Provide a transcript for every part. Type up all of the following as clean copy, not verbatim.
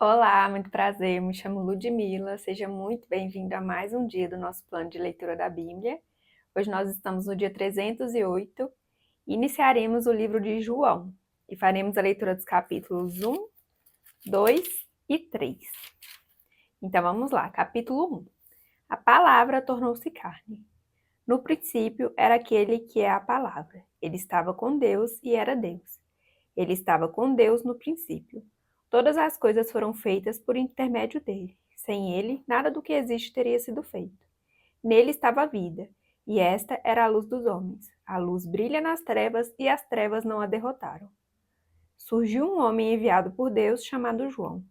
Olá, muito prazer. Me chamo Ludmila. Seja muito bem-vindo a mais um dia do nosso plano de leitura da Bíblia. Hoje nós estamos no dia 308 e iniciaremos o livro de João e faremos a leitura dos capítulos 1, 2 e 3. Então vamos lá, capítulo 1. A palavra tornou-se carne. No princípio era aquele que é a palavra. Ele estava com Deus e era Deus. Ele estava com Deus no princípio. Todas as coisas foram feitas por intermédio dele. Sem ele, nada do que existe teria sido feito. Nele estava a vida, e esta era a luz dos homens. A luz brilha nas trevas, e as trevas não a derrotaram. Surgiu um homem enviado por Deus chamado João.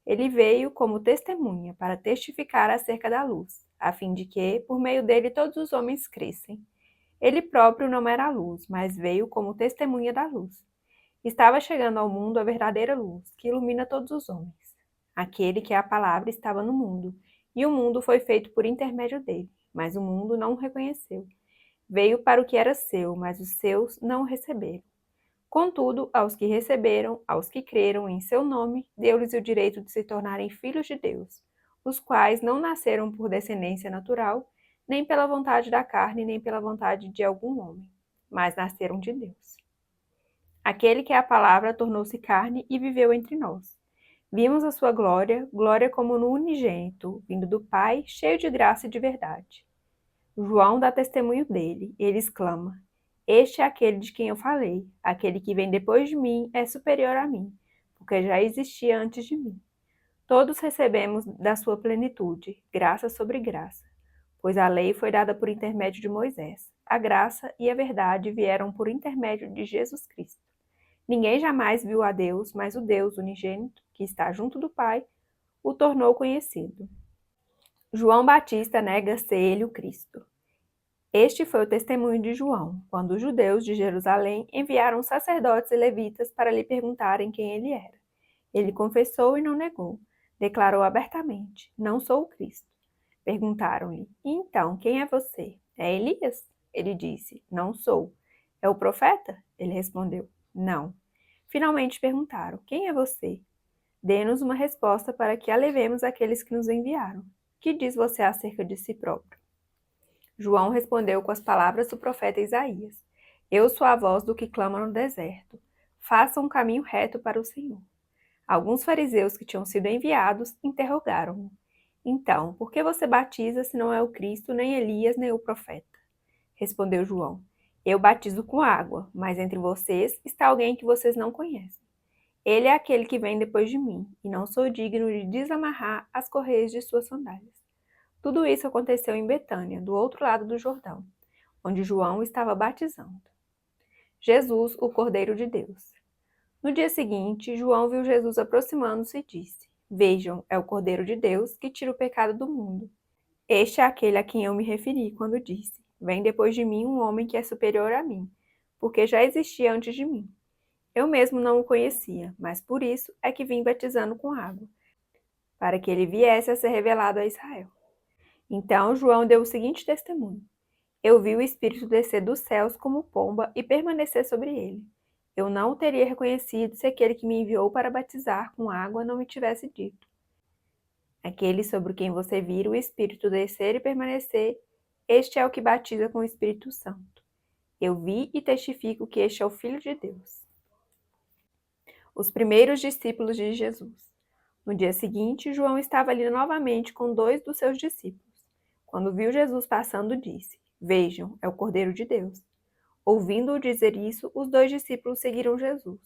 Ele veio como testemunha para testificar acerca da luz, a fim de que, por meio dele, todos os homens crescem. Ele próprio não era a luz, mas veio como testemunha da luz. Estava chegando ao mundo a verdadeira luz, que ilumina todos os homens. Aquele que é a palavra estava no mundo, e o mundo foi feito por intermédio dele, mas o mundo não o reconheceu. Veio para o que era seu, mas os seus não o receberam. Contudo, aos que receberam, aos que creram em seu nome, deu-lhes o direito de se tornarem filhos de Deus, os quais não nasceram por descendência natural, nem pela vontade da carne, nem pela vontade de algum homem, mas nasceram de Deus. Aquele que é a palavra tornou-se carne e viveu entre nós. Vimos a sua glória, glória como no unigênito, vindo do Pai, cheio de graça e de verdade. João dá testemunho dele, e ele exclama: Este é aquele de quem eu falei, aquele que vem depois de mim é superior a mim, porque já existia antes de mim. Todos recebemos da sua plenitude, graça sobre graça, pois a lei foi dada por intermédio de Moisés. A graça e a verdade vieram por intermédio de Jesus Cristo. Ninguém jamais viu a Deus, mas o Deus unigênito, que está junto do Pai, o tornou conhecido. João Batista nega ser ele o Cristo. Este foi o testemunho de João, quando os judeus de Jerusalém enviaram sacerdotes e levitas para lhe perguntarem quem ele era. Ele confessou e não negou. Declarou abertamente: Não sou o Cristo. Perguntaram-lhe: Então, quem é você? É Elias? Ele disse: Não sou. É o profeta? Ele respondeu: Não. Finalmente perguntaram: Quem é você? Dê-nos uma resposta para que a levemos àqueles que nos enviaram. Que diz você acerca de si próprio? João respondeu com as palavras do profeta Isaías: Eu sou a voz do que clama no deserto. Faça um caminho reto para o Senhor. Alguns fariseus que tinham sido enviados interrogaram-no: Então, por que você batiza se não é o Cristo, nem Elias, nem o profeta? Respondeu João: Eu batizo com água, mas entre vocês está alguém que vocês não conhecem. Ele é aquele que vem depois de mim, e não sou digno de desamarrar as correias de suas sandálias. Tudo isso aconteceu em Betânia, do outro lado do Jordão, onde João estava batizando. Jesus, o Cordeiro de Deus. No dia seguinte, João viu Jesus aproximando-se e disse: Vejam, é o Cordeiro de Deus que tira o pecado do mundo. Este é aquele a quem eu me referi quando disse: Vem depois de mim um homem que é superior a mim, porque já existia antes de mim. Eu mesmo não o conhecia, mas por isso é que vim batizando com água, para que ele viesse a ser revelado a Israel. Então João deu o seguinte testemunho: Eu vi o Espírito descer dos céus como pomba e permanecer sobre ele. Eu não o teria reconhecido se aquele que me enviou para batizar com água não me tivesse dito: Aquele sobre quem você vira o Espírito descer e permanecer, este é o que batiza com o Espírito Santo. Eu vi e testifico que este é o Filho de Deus. Os primeiros discípulos de Jesus. No dia seguinte, João estava ali novamente com 2 dos seus discípulos. Quando viu Jesus passando, disse: Vejam, é o Cordeiro de Deus. Ouvindo-o dizer isso, os 2 discípulos seguiram Jesus.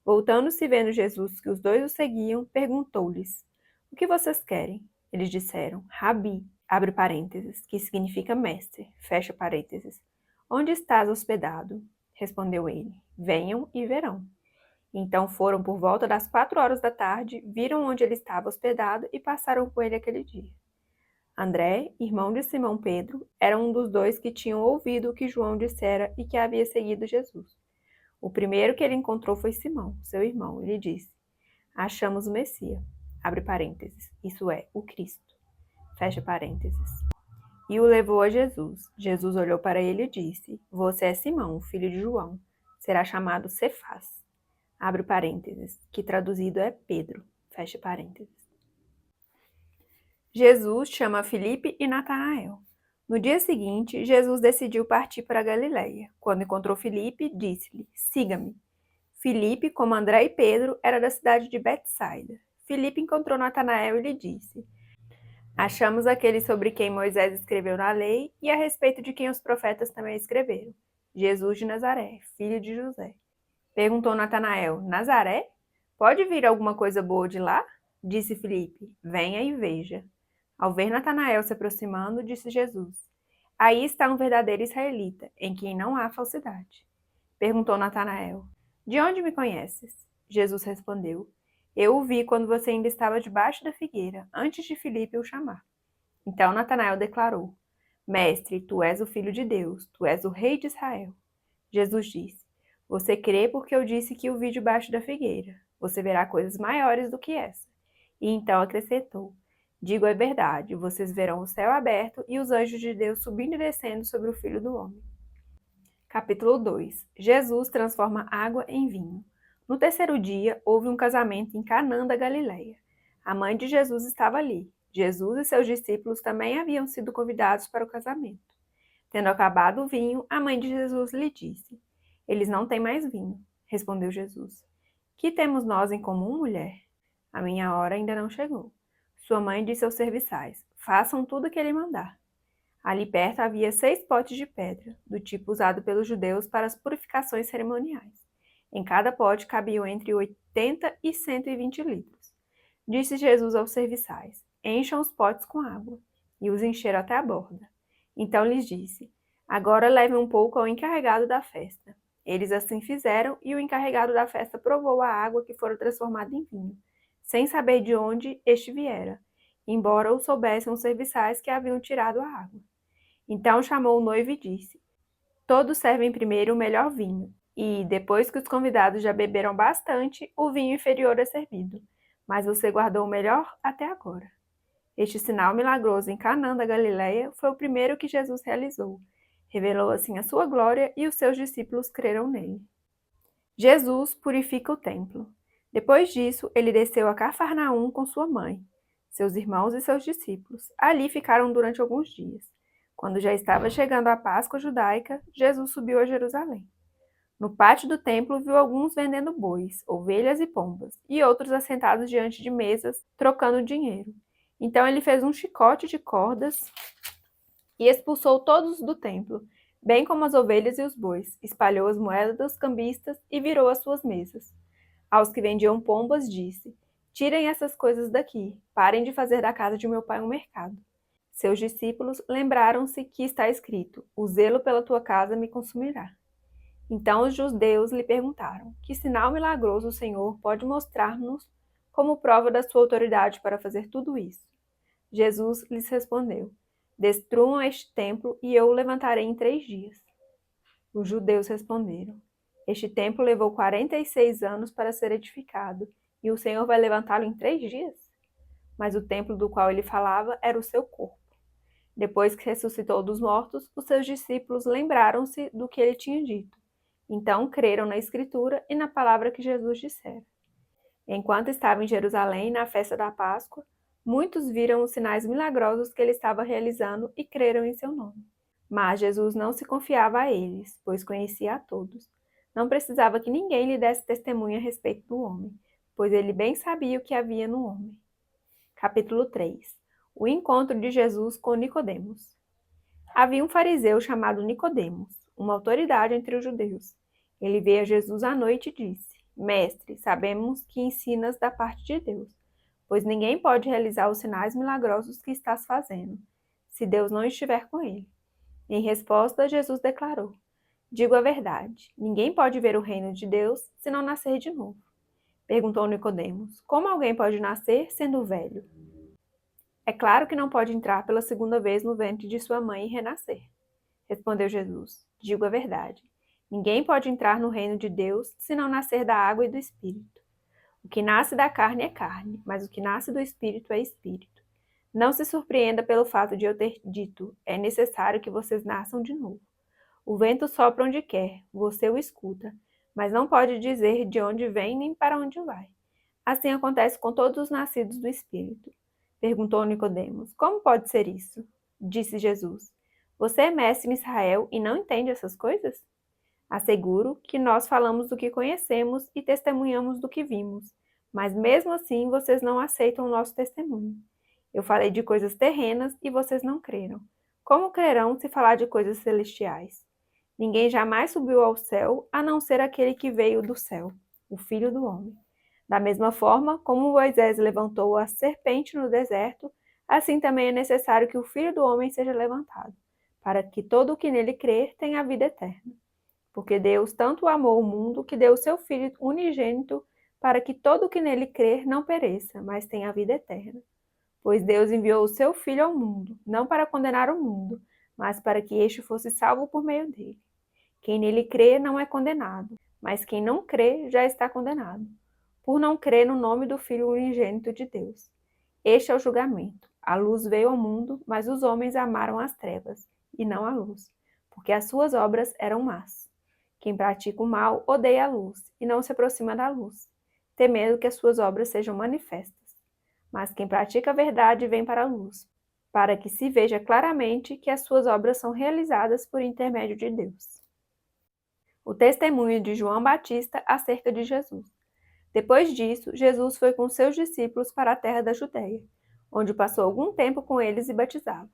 Voltando-se e vendo Jesus que os 2 o seguiam, perguntou-lhes: O que vocês querem? Eles disseram: Rabi, abre parênteses, que significa mestre, fecha parênteses. Onde estás hospedado? Respondeu ele: Venham e verão. Então foram por volta das 4 horas da tarde, viram onde ele estava hospedado e passaram com ele aquele dia. André, irmão de Simão Pedro, era um dos 2 que tinham ouvido o que João dissera e que havia seguido Jesus. O primeiro que ele encontrou foi Simão, seu irmão, e lhe disse: Achamos o Messias, abre parênteses, isso é, o Cristo, fecha parênteses. E o levou a Jesus. Jesus olhou para ele e disse: Você é Simão, filho de João, será chamado Cefás, abre parênteses, que traduzido é Pedro, Feche parênteses. Jesus chama Filipe e Natanael. No dia seguinte, Jesus decidiu partir para a Galiléia. Quando encontrou Filipe, disse-lhe: Siga-me. Filipe, como André e Pedro, era da cidade de Betsaida. Filipe encontrou Natanael e lhe disse: Achamos aquele sobre quem Moisés escreveu na lei e a respeito de quem os profetas também escreveram, Jesus de Nazaré, filho de José. Perguntou Natanael: Nazaré? Pode vir alguma coisa boa de lá? Disse Filipe: Venha e veja. Ao ver Natanael se aproximando, disse Jesus: Aí está um verdadeiro israelita, em quem não há falsidade. Perguntou Natanael: De onde me conheces? Jesus respondeu: Eu o vi quando você ainda estava debaixo da figueira, antes de Filipe o chamar. Então Natanael declarou: Mestre, tu és o Filho de Deus, tu és o Rei de Israel. Jesus disse: Você crê porque eu disse que o vi debaixo da figueira. Você verá coisas maiores do que essa. E então acrescentou: Digo a verdade, vocês verão o céu aberto e os anjos de Deus subindo e descendo sobre o Filho do Homem. Capítulo 2. Jesus transforma água em vinho. No terceiro dia, houve um casamento em Canaã da Galileia. A mãe de Jesus estava ali. Jesus e seus discípulos também haviam sido convidados para o casamento. Tendo acabado o vinho, a mãe de Jesus lhe disse: Eles não têm mais vinho. Respondeu Jesus: Que temos nós em comum, mulher? A minha hora ainda não chegou. Sua mãe disse aos serviçais: Façam tudo o que ele mandar. Ali perto havia 6 potes de pedra, do tipo usado pelos judeus para as purificações cerimoniais. Em cada pote cabiam entre 80 e 120 litros. Disse Jesus aos serviçais: Encham os potes com água. E os encheram até a borda. Então lhes disse: Agora levem um pouco ao encarregado da festa. Eles assim fizeram, e o encarregado da festa provou a água que fora transformada em vinho, sem saber de onde este viera, embora o soubessem os serviçais que haviam tirado a água. Então chamou o noivo e disse: Todos servem primeiro o melhor vinho, e, depois que os convidados já beberam bastante, o vinho inferior é servido. Mas você guardou o melhor até agora. Este sinal milagroso em Canaã da Galileia foi o primeiro que Jesus realizou. Revelou assim a sua glória e os seus discípulos creram nele. Jesus purifica o templo. Depois disso, ele desceu a Cafarnaum com sua mãe, seus irmãos e seus discípulos. Ali ficaram durante alguns dias. Quando já estava chegando a Páscoa judaica, Jesus subiu a Jerusalém. No pátio do templo viu alguns vendendo bois, ovelhas e pombas, e outros assentados diante de mesas, trocando dinheiro. Então ele fez um chicote de cordas e expulsou todos do templo, bem como as ovelhas e os bois, espalhou as moedas dos cambistas e virou as suas mesas. Aos que vendiam pombas disse: Tirem essas coisas daqui, parem de fazer da casa de meu pai um mercado. Seus discípulos lembraram-se que está escrito: O zelo pela tua casa me consumirá. Então os judeus lhe perguntaram: Que sinal milagroso o Senhor pode mostrar-nos como prova da sua autoridade para fazer tudo isso? Jesus lhes respondeu: Destruam este templo e eu o levantarei em 3 dias. Os judeus responderam: Este templo levou 46 anos para ser edificado, e o Senhor vai levantá-lo em 3 dias? Mas o templo do qual ele falava era o seu corpo. Depois que ressuscitou dos mortos, os seus discípulos lembraram-se do que ele tinha dito. Então creram na Escritura e na palavra que Jesus dissera. Enquanto estava em Jerusalém, na festa da Páscoa, muitos viram os sinais milagrosos que ele estava realizando e creram em seu nome. Mas Jesus não se confiava a eles, pois conhecia a todos. Não precisava que ninguém lhe desse testemunho a respeito do homem, pois ele bem sabia o que havia no homem. Capítulo 3. O encontro de Jesus com Nicodemos. Havia um fariseu chamado Nicodemos, uma autoridade entre os judeus. Ele veio a Jesus à noite e disse: Mestre, sabemos que ensinas da parte de Deus, pois ninguém pode realizar os sinais milagrosos que estás fazendo, se Deus não estiver com ele. Em resposta, Jesus declarou: Digo a verdade, ninguém pode ver o reino de Deus se não nascer de novo. Perguntou Nicodemos: Como alguém pode nascer sendo velho? É claro que não pode entrar pela segunda vez no ventre de sua mãe e renascer. Respondeu Jesus: Digo a verdade. Ninguém pode entrar no reino de Deus se não nascer da água e do Espírito. O que nasce da carne é carne, mas o que nasce do Espírito é Espírito. Não se surpreenda pelo fato de eu ter dito: é necessário que vocês nasçam de novo. O vento sopra onde quer, você o escuta, mas não pode dizer de onde vem nem para onde vai. Assim acontece com todos os nascidos do Espírito. Perguntou Nicodemos: Como pode ser isso? Disse Jesus: Você é mestre em Israel e não entende essas coisas? Asseguro que nós falamos do que conhecemos e testemunhamos do que vimos, mas mesmo assim vocês não aceitam o nosso testemunho. Eu falei de coisas terrenas e vocês não creram. Como crerão se falar de coisas celestiais? Ninguém jamais subiu ao céu a não ser aquele que veio do céu, o Filho do Homem. Da mesma forma como Moisés levantou a serpente no deserto, assim também é necessário que o Filho do Homem seja levantado, para que todo o que nele crer tenha a vida eterna. Porque Deus tanto amou o mundo que deu o seu Filho unigênito para que todo o que nele crer não pereça, mas tenha a vida eterna. Pois Deus enviou o seu Filho ao mundo, não para condenar o mundo, mas para que este fosse salvo por meio dele. Quem nele crê não é condenado, mas quem não crê já está condenado, por não crer no nome do Filho unigênito de Deus. Este é o julgamento. A luz veio ao mundo, mas os homens amaram as trevas, e não a luz, porque as suas obras eram más. Quem pratica o mal odeia a luz, e não se aproxima da luz, temendo que as suas obras sejam manifestas. Mas quem pratica a verdade vem para a luz, para que se veja claramente que as suas obras são realizadas por intermédio de Deus. O testemunho de João Batista acerca de Jesus. Depois disso, Jesus foi com seus discípulos para a terra da Judéia, onde passou algum tempo com eles e batizava.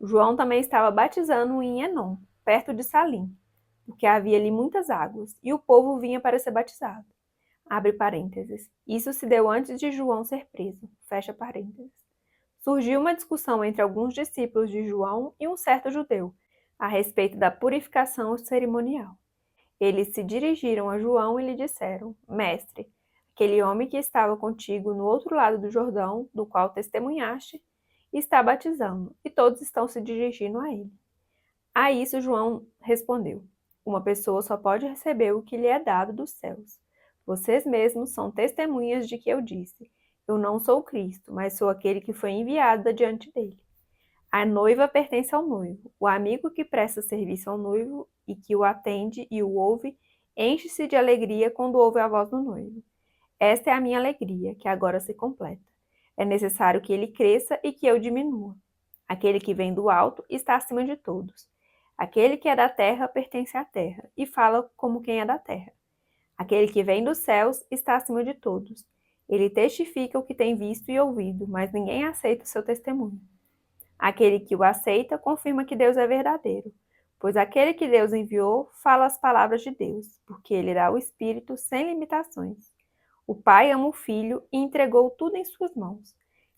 João também estava batizando em Enom, perto de Salim, porque havia ali muitas águas, e o povo vinha para ser batizado. Abre parênteses. Isso se deu antes de João ser preso. Fecha parênteses. Surgiu uma discussão entre alguns discípulos de João e um certo judeu, a respeito da purificação cerimonial. Eles se dirigiram a João e lhe disseram: Mestre, aquele homem que estava contigo no outro lado do Jordão, do qual testemunhaste, está batizando, e todos estão se dirigindo a ele. A isso João respondeu: Uma pessoa só pode receber o que lhe é dado dos céus. Vocês mesmos são testemunhas de que eu disse: Eu não sou o Cristo, mas sou aquele que foi enviado diante dele. A noiva pertence ao noivo. O amigo que presta serviço ao noivo e que o atende e o ouve, enche-se de alegria quando ouve a voz do noivo. Esta é a minha alegria, que agora se completa. É necessário que ele cresça e que eu diminua. Aquele que vem do alto está acima de todos. Aquele que é da terra pertence à terra e fala como quem é da terra. Aquele que vem dos céus está acima de todos. Ele testifica o que tem visto e ouvido, mas ninguém aceita o seu testemunho. Aquele que o aceita confirma que Deus é verdadeiro, pois aquele que Deus enviou fala as palavras de Deus, porque ele dá o Espírito sem limitações. O Pai ama o Filho e entregou tudo em suas mãos.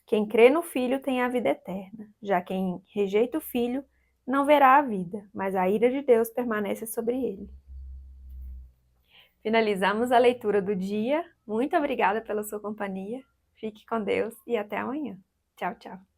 Quem crê no Filho tem a vida eterna, já quem rejeita o Filho não verá a vida, mas a ira de Deus permanece sobre ele. Finalizamos a leitura do dia. Muito obrigada pela sua companhia. Fique com Deus e até amanhã. Tchau, tchau.